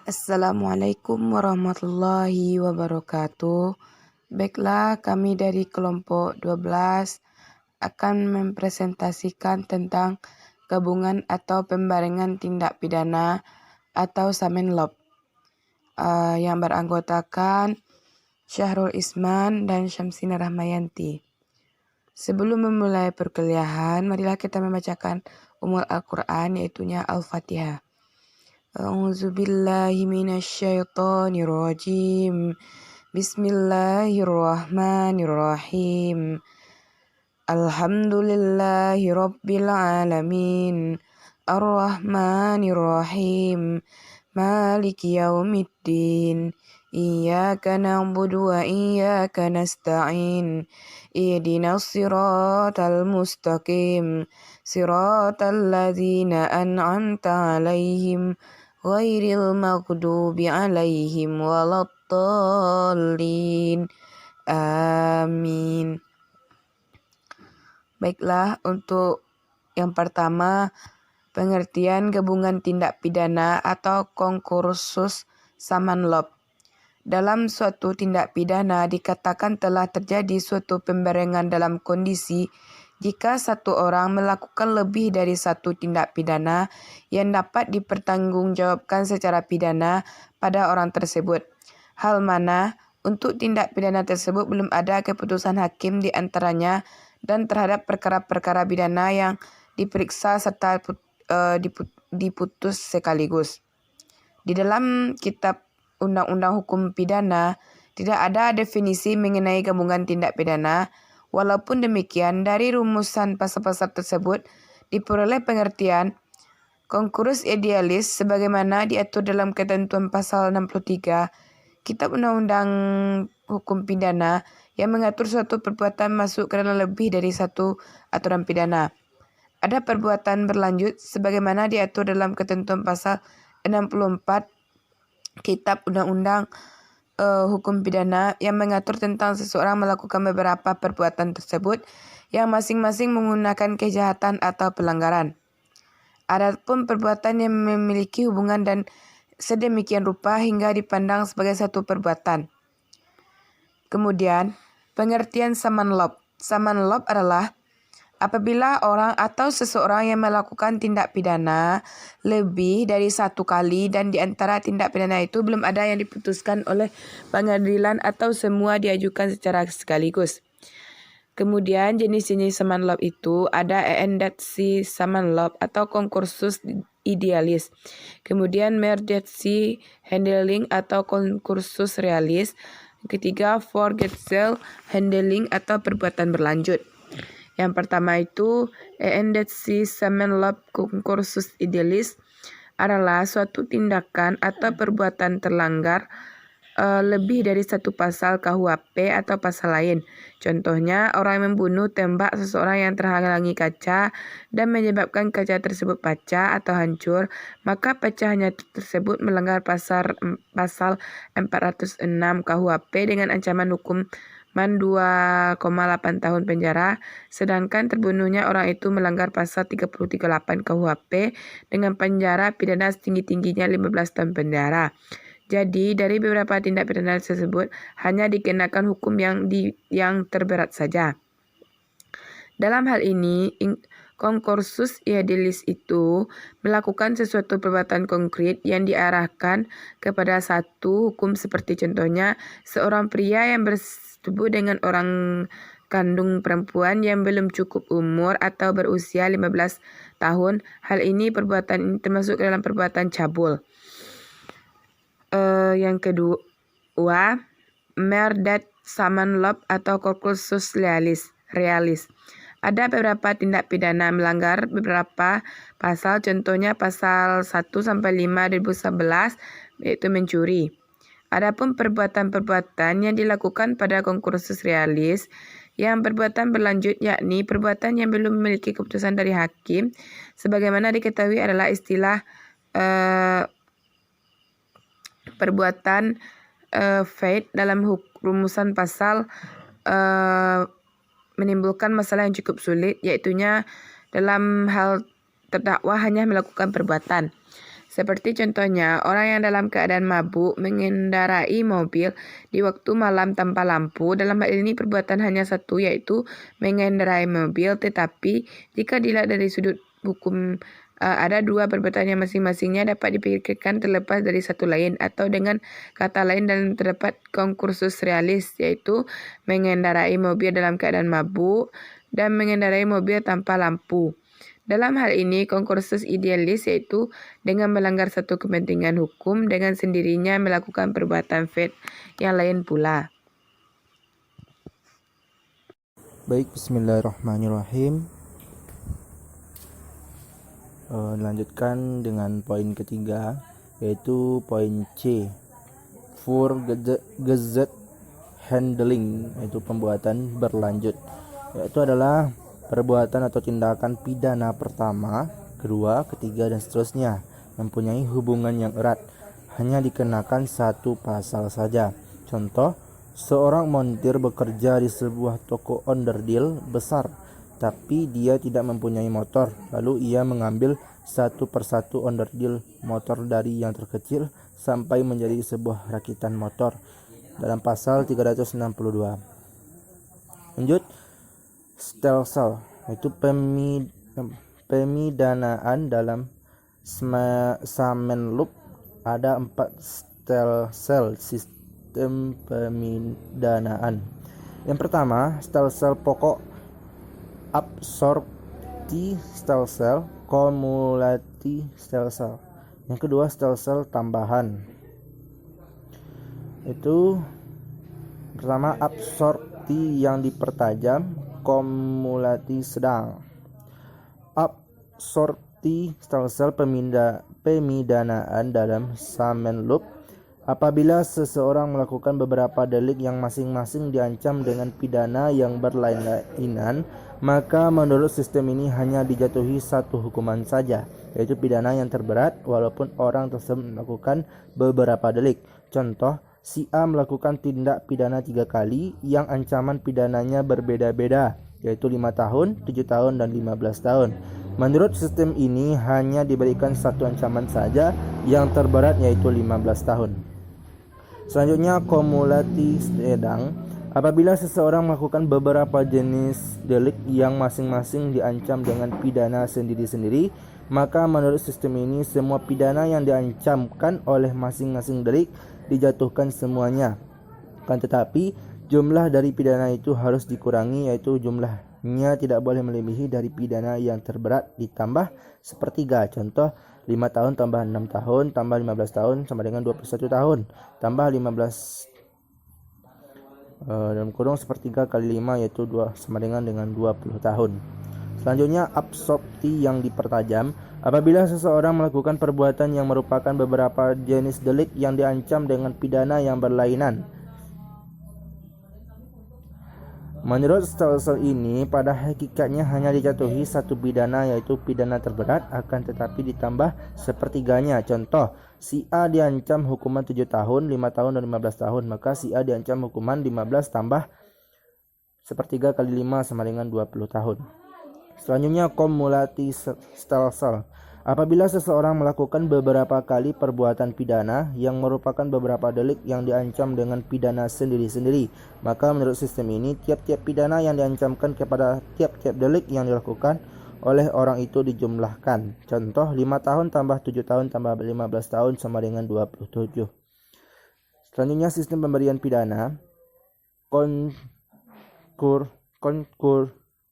Assalamualaikum warahmatullahi wabarakatuh. Baiklah, kami dari kelompok 12 akan mempresentasikan tentang gabungan atau pembarengan tindak pidana atau Samenlob yang beranggotakan Syahrul Isman dan Syamsina Rahmayanti. Sebelum memulai perkuliahan, marilah kita membacakan Al-Quran, yaitunya Al-Fatihah. A'udzu billahi minasyaitonir rajim. Bismillahirrahmanirrahim. Alhamdulillahi rabbil alamin. Arrahmanirrahim. Maliki yaumiddin. Iyyaka na'budu wa iyyaka nasta'in. Ihdinas siratal mustaqim. Siratal ladzina an'amta 'alaihim ghairil maghdubi 'alaihim waladdallin. Amin. Baiklah, untuk yang pertama, pengertian gabungan tindak pidana atau konkursus Samenlob. Dalam suatu tindak pidana dikatakan telah terjadi suatu pembarengan dalam kondisi jika satu orang melakukan lebih dari satu tindak pidana yang dapat dipertanggungjawabkan secara pidana pada orang tersebut. Hal mana untuk tindak pidana tersebut belum ada keputusan hakim di antaranya dan terhadap perkara-perkara pidana yang diperiksa serta diputus sekaligus. Di dalam kitab Undang-Undang Hukum Pidana tidak ada definisi mengenai gabungan tindak pidana. Walaupun demikian, dari rumusan pasal-pasal tersebut diperoleh pengertian konkursus idealis sebagaimana diatur dalam ketentuan pasal 63 Kitab Undang-Undang Hukum Pidana yang mengatur suatu perbuatan masuk ke dalam lebih dari satu aturan pidana. Ada perbuatan berlanjut sebagaimana diatur dalam ketentuan pasal 64 Kitab Undang-Undang Hukum Pidana yang mengatur tentang seseorang melakukan beberapa perbuatan tersebut yang masing-masing menggunakan kejahatan atau pelanggaran. Adapun perbuatan yang memiliki hubungan dan sedemikian rupa hingga dipandang sebagai satu perbuatan. Kemudian, pengertian Samenlob. Samenlob adalah apabila orang atau seseorang yang melakukan tindak pidana lebih dari satu kali dan di antara tindak pidana itu belum ada yang diputuskan oleh pengadilan atau semua diajukan secara sekaligus. Kemudian jenis-jenis Samenlob itu ada ENDATSI Samenlob atau konkursus idealis. Kemudian Merdatsi handling atau konkursus realis. Ketiga, Forgetzel handling atau perbuatan berlanjut. Yang pertama itu ENDATSI Samenlob konkursus idealis adalah suatu tindakan atau perbuatan terlanggar lebih dari satu pasal KUHP atau pasal lain. Contohnya, orang yang membunuh tembak seseorang yang terhalangi kaca dan menyebabkan kaca tersebut pecah atau hancur, maka pecahannya tersebut melanggar pasal 406 KUHP dengan ancaman hukuman 2,8 tahun penjara, sedangkan terbunuhnya orang itu melanggar pasal 338 KUHP dengan penjara pidana setinggi-tingginya 15 tahun penjara. Jadi, dari beberapa tindak pidana tersebut hanya dikenakan hukum yang terberat saja. Dalam hal ini, konkursus idealis itu melakukan sesuatu perbuatan konkret yang diarahkan kepada satu hukum seperti contohnya seorang pria yang bersetubuh dengan orang kandung perempuan yang belum cukup umur atau berusia 15 tahun. Hal ini perbuatan ini termasuk dalam perbuatan cabul. Yang kedua, Merdat Samenlob atau konkursus realis. Ada beberapa tindak pidana melanggar beberapa pasal, contohnya pasal 1 sampai 5 2011 yaitu mencuri. Adapun perbuatan-perbuatan yang dilakukan pada konkursus realis yang perbuatan berlanjut yakni perbuatan yang belum memiliki keputusan dari hakim sebagaimana diketahui adalah istilah perbuatan fade dalam rumusan pasal menimbulkan masalah yang cukup sulit, yaitunya dalam hal terdakwa hanya melakukan perbuatan. Seperti contohnya, orang yang dalam keadaan mabuk mengendarai mobil di waktu malam tanpa lampu. Dalam hal ini perbuatan hanya satu, yaitu mengendarai mobil. Tetapi jika dilihat dari sudut hukum, ada dua perbuatan yang masing-masingnya dapat dipikirkan terlepas dari satu lain, atau dengan kata lain dalam terdapat konkursus realis, yaitu mengendarai mobil dalam keadaan mabuk dan mengendarai mobil tanpa lampu. Dalam hal ini, konkursus idealis yaitu dengan melanggar satu kepentingan hukum dengan sendirinya melakukan perbuatan fat yang lain pula. Baik, bismillahirrahmanirrahim. Lanjutkan dengan poin ketiga, yaitu poin C, for gazette handling, yaitu pembuatan berlanjut, yaitu adalah perbuatan atau tindakan pidana pertama, kedua, ketiga, dan seterusnya mempunyai hubungan yang erat, hanya dikenakan satu pasal saja. Contoh, seorang montir bekerja di sebuah toko onderdil besar, tapi dia tidak mempunyai motor. Lalu ia mengambil satu persatu onderdil motor dari yang terkecil sampai menjadi sebuah rakitan motor dalam pasal 362. Lanjut, stelsel, yaitu pemidanaan dalam Samenloop. Ada 4 stelsel sistem pemidanaan. Yang pertama, stelsel pokok, absorpti stelsel, kumulati stelsel. Yang kedua, stelsel tambahan. Itu pertama, absorpti yang dipertajam, kumulati sedang. Absorpti stelsel pemidanaan dalam Samenloop. Apabila seseorang melakukan beberapa delik yang masing-masing diancam dengan pidana yang berlainan, maka menurut sistem ini hanya dijatuhi satu hukuman saja, yaitu pidana yang terberat, walaupun orang tersebut melakukan beberapa delik. Contoh, si A melakukan tindak pidana 3 kali yang ancaman pidananya berbeda-beda, yaitu 5 tahun, 7 tahun, dan 15 tahun. Menurut sistem ini hanya diberikan satu ancaman saja yang terberat, yaitu 15 tahun. Selanjutnya, kumulati sedang. Apabila seseorang melakukan beberapa jenis delik yang masing-masing diancam dengan pidana sendiri-sendiri, maka menurut sistem ini semua pidana yang diancamkan oleh masing-masing delik dijatuhkan semuanya. Kan tetapi jumlah dari pidana itu harus dikurangi, yaitu jumlahnya tidak boleh melebihi dari pidana yang terberat ditambah sepertiga. Contoh, 5 tahun tambah 6 tahun tambah 15 tahun sama dengan 21 tahun tambah 15 dalam kurung sepertiga kali 5, yaitu 2 sama dengan 20 tahun. Selanjutnya, absorpti yang dipertajam. Apabila seseorang melakukan perbuatan yang merupakan beberapa jenis delik yang diancam dengan pidana yang berlainan. Menurut stelsel ini, pada hakikatnya hanya dijatuhi satu pidana, yaitu pidana terberat, akan tetapi ditambah sepertiganya. Contoh, si A diancam hukuman 7 tahun, 5 tahun, dan 15 tahun. Maka si A diancam hukuman 15 tambah sepertiga kali 5 sama dengan 20 tahun. Selanjutnya, kumulati stelsel. Apabila seseorang melakukan beberapa kali perbuatan pidana yang merupakan beberapa delik yang diancam dengan pidana sendiri-sendiri, maka menurut sistem ini tiap-tiap pidana yang diancamkan kepada tiap-tiap delik yang dilakukan oleh orang itu dijumlahkan. Contoh, 5 tahun tambah 7 tahun tambah 15 tahun sama dengan 27. Selanjutnya, sistem pemberian pidana.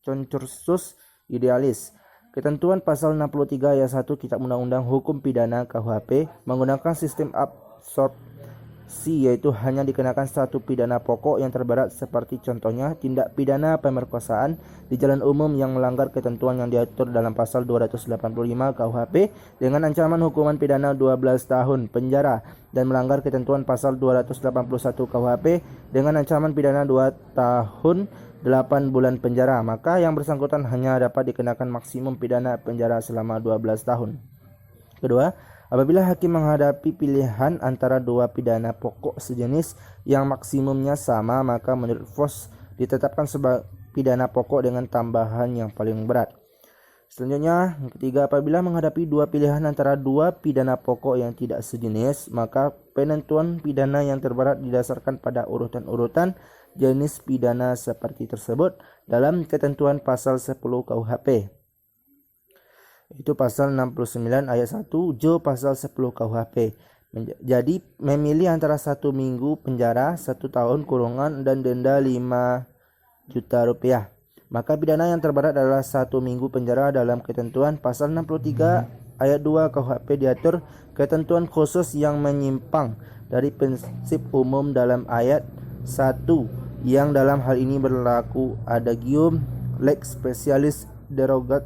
Konkursus idealis. Ketentuan pasal 63 ayat 1 Kitab Undang-Undang Hukum Pidana KUHP menggunakan sistem absorpsi, yaitu hanya dikenakan satu pidana pokok yang terberat, seperti contohnya tindak pidana pemerkosaan di jalan umum yang melanggar ketentuan yang diatur dalam pasal 285 KUHP dengan ancaman hukuman pidana 12 tahun penjara, dan melanggar ketentuan pasal 281 KUHP dengan ancaman pidana 2 tahun 8 bulan penjara, maka yang bersangkutan hanya dapat dikenakan maksimum pidana penjara selama 12 tahun. Kedua, apabila hakim menghadapi pilihan antara dua pidana pokok sejenis yang maksimumnya sama, maka menurut FOS ditetapkan sebagai pidana pokok dengan tambahan yang paling berat. Selanjutnya, yang ketiga, apabila menghadapi dua pilihan antara dua pidana pokok yang tidak sejenis, maka penentuan pidana yang terberat didasarkan pada urutan-urutan jenis pidana seperti tersebut dalam ketentuan pasal 10 KUHP. Itu pasal 69 ayat 1 Jo pasal 10 KUHP. Jadi memilih antara 1 minggu penjara, 1 tahun kurungan, dan denda 5 juta rupiah. Maka pidana yang terberat adalah 1 minggu penjara dalam ketentuan pasal 63 ayat 2 KUHP diatur ketentuan khusus yang menyimpang dari prinsip umum dalam ayat 1 yang dalam hal ini berlaku adagium lex specialis derogat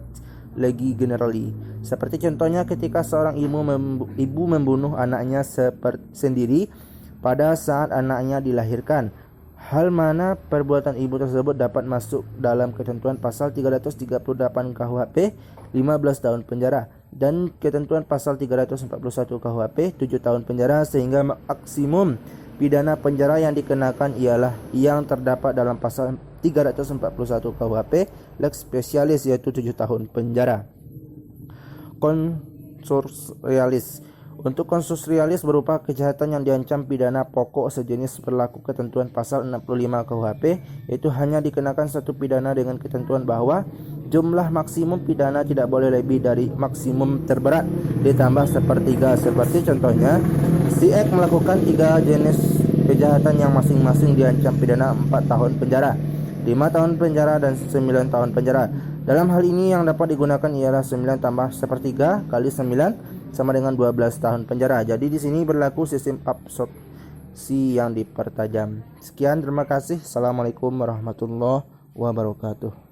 legi generali. Seperti contohnya ketika seorang ibu membunuh anaknya sendiri pada saat anaknya dilahirkan. Hal mana perbuatan ibu tersebut dapat masuk dalam ketentuan pasal 338 KUHP 15 tahun penjara dan ketentuan pasal 341 KUHP 7 tahun penjara, sehingga maksimum pidana penjara yang dikenakan ialah yang terdapat dalam pasal 341 KUHP lex specialis, yaitu 7 tahun penjara. Konsus realis. Untuk konsus realis berupa kejahatan yang diancam pidana pokok sejenis berlaku ketentuan pasal 65 KUHP, yaitu hanya dikenakan satu pidana dengan ketentuan bahwa jumlah maksimum pidana tidak boleh lebih dari maksimum terberat ditambah sepertiga. Seperti contohnya, si X melakukan 3 jenis kejahatan yang masing-masing diancam pidana 4 tahun penjara, 5 tahun penjara, dan 9 tahun penjara. Dalam hal ini yang dapat digunakan ialah 9 tambah sepertiga kali 9 sama dengan 12 tahun penjara. Jadi di sini berlaku sistem absorpsi yang dipertajam. Sekian, terima kasih. Assalamualaikum warahmatullahi wabarakatuh.